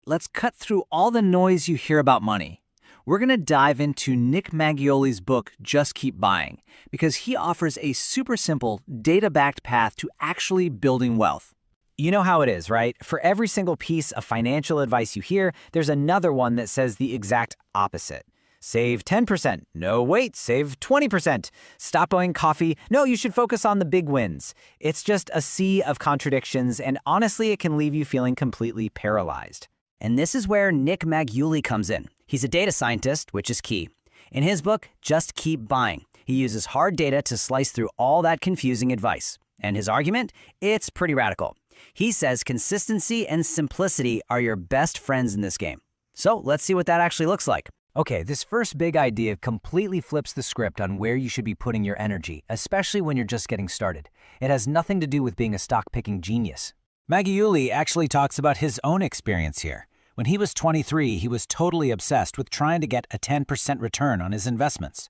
let's cut through all the noise you hear about money. We're going to dive into Nick Maggiulli's book, Just Keep Buying, because he offers a super simple, data-backed path to actually building wealth. You know how it is, right? For every single piece of financial advice you hear, there's another one that says the exact opposite. Save 10%. No, wait, save 20%. Stop buying coffee. No, you should focus on the big wins. It's just a sea of contradictions, and honestly, it can leave you feeling completely paralyzed. And this is where Nick Maggiulli comes in. He's a data scientist, which is key. In his book, Just Keep Buying, he uses hard data to slice through all that confusing advice. And his argument? It's pretty radical. He says consistency and simplicity are your best friends in this game. So let's see what that actually looks like. Okay, this first big idea completely flips the script on where you should be putting your energy, especially when you're just getting started. It has nothing to do with being a stock-picking genius. Maggiulli actually talks about his own experience here. When he was 23, he was totally obsessed with trying to get a 10% return on his investments.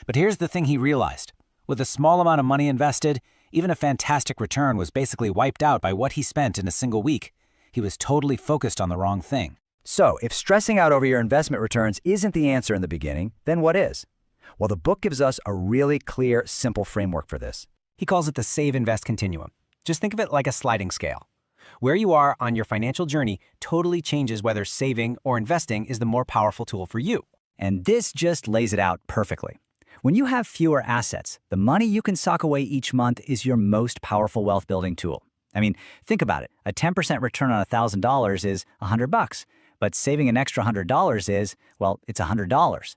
But here's the thing he realized. With a small amount of money invested, even a fantastic return was basically wiped out by what he spent in a single week. He was totally focused on the wrong thing. So, if stressing out over your investment returns isn't the answer in the beginning, then what is? Well, the book gives us a really clear, simple framework for this. He calls it the save-invest continuum. Just think of it like a sliding scale. Where you are on your financial journey totally changes whether saving or investing is the more powerful tool for you. And this just lays it out perfectly. When you have fewer assets, the money you can sock away each month is your most powerful wealth-building tool. I mean, think about it. A 10% return on $1,000 is $100. But saving an extra $100 is, well, it's $100.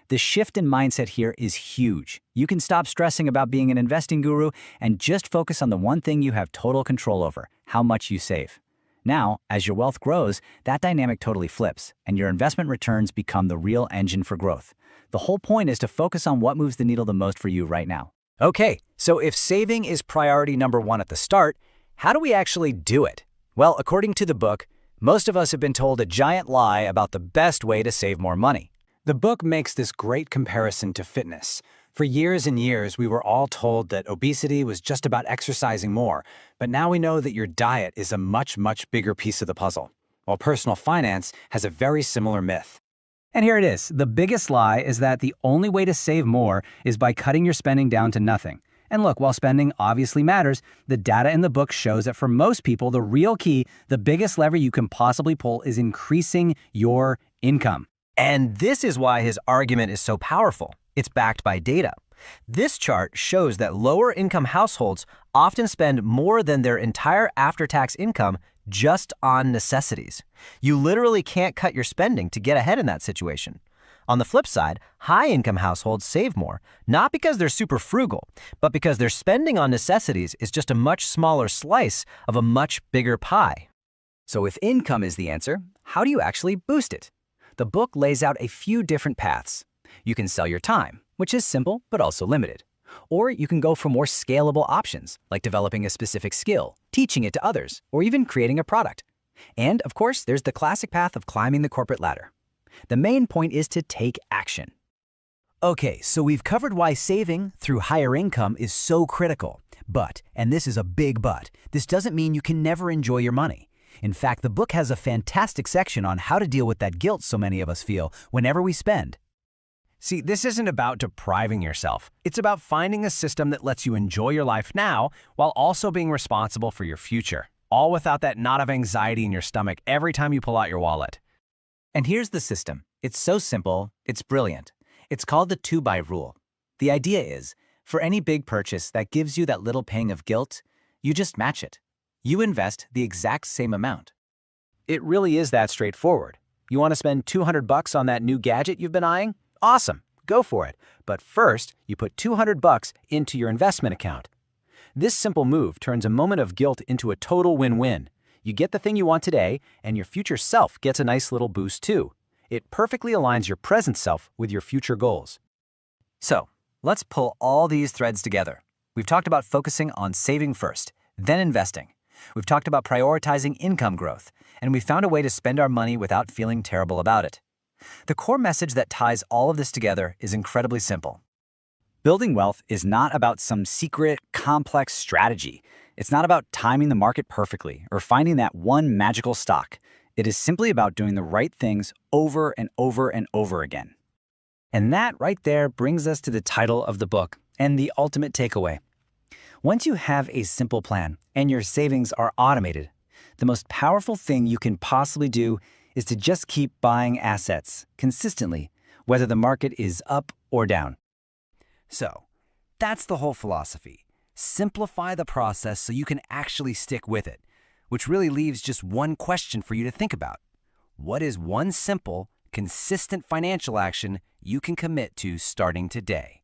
The shift in mindset here is huge. You can stop stressing about being an investing guru and just focus on the one thing you have total control over, how much you save. Now, as your wealth grows, that dynamic totally flips, and your investment returns become the real engine for growth. The whole point is to focus on what moves the needle the most for you right now. Okay, so if saving is priority number one at the start, how do we actually do it? Well, according to the book, most of us have been told a giant lie about the best way to save more money. The book makes this great comparison to fitness. For years and years, we were all told that obesity was just about exercising more, but now we know that your diet is a much, much bigger piece of the puzzle, while personal finance has a very similar myth. And here it is. The biggest lie is that the only way to save more is by cutting your spending down to nothing. And look, while spending obviously matters, the data in the book shows that for most people, the real key, the biggest lever you can possibly pull is increasing your income. And this is why his argument is so powerful. It's backed by data. This chart shows that lower-income households often spend more than their entire after-tax income just on necessities. You literally can't cut your spending to get ahead in that situation. On the flip side, high-income households save more, not because they're super frugal, but because their spending on necessities is just a much smaller slice of a much bigger pie. So if income is the answer, how do you actually boost it? The book lays out a few different paths. You can sell your time, which is simple but also limited. Or you can go for more scalable options, like developing a specific skill, teaching it to others, or even creating a product. And, of course, there's the classic path of climbing the corporate ladder. The main point is to take action. Okay, so we've covered why saving through higher income is so critical. But, and this is a big but, this doesn't mean you can never enjoy your money. In fact, the book has a fantastic section on how to deal with that guilt so many of us feel whenever we spend. See, this isn't about depriving yourself. It's about finding a system that lets you enjoy your life now while also being responsible for your future, all without that knot of anxiety in your stomach every time you pull out your wallet. And here's the system. It's so simple, it's brilliant. It's called the 2-buy rule. The idea is, for any big purchase that gives you that little pang of guilt, you just match it. You invest the exact same amount. It really is that straightforward. You want to spend $200 on that new gadget you've been eyeing? Awesome, go for it. But first, you put $200 into your investment account. This simple move turns a moment of guilt into a total win-win. You get the thing you want today, and your future self gets a nice little boost too. It perfectly aligns your present self with your future goals. So, let's pull all these threads together. We've talked about focusing on saving first, then investing. We've talked about prioritizing income growth, and we found a way to spend our money without feeling terrible about it. The core message that ties all of this together is incredibly simple. Building wealth is not about some secret, complex strategy. It's not about timing the market perfectly or finding that one magical stock. It is simply about doing the right things over and over and over again. And that right there brings us to the title of the book and the ultimate takeaway. Once you have a simple plan and your savings are automated, the most powerful thing you can possibly do is to just keep buying assets consistently, whether the market is up or down. So, that's the whole philosophy. Simplify the process so you can actually stick with it, which really leaves just one question for you to think about. What is one simple, consistent financial action you can commit to starting today?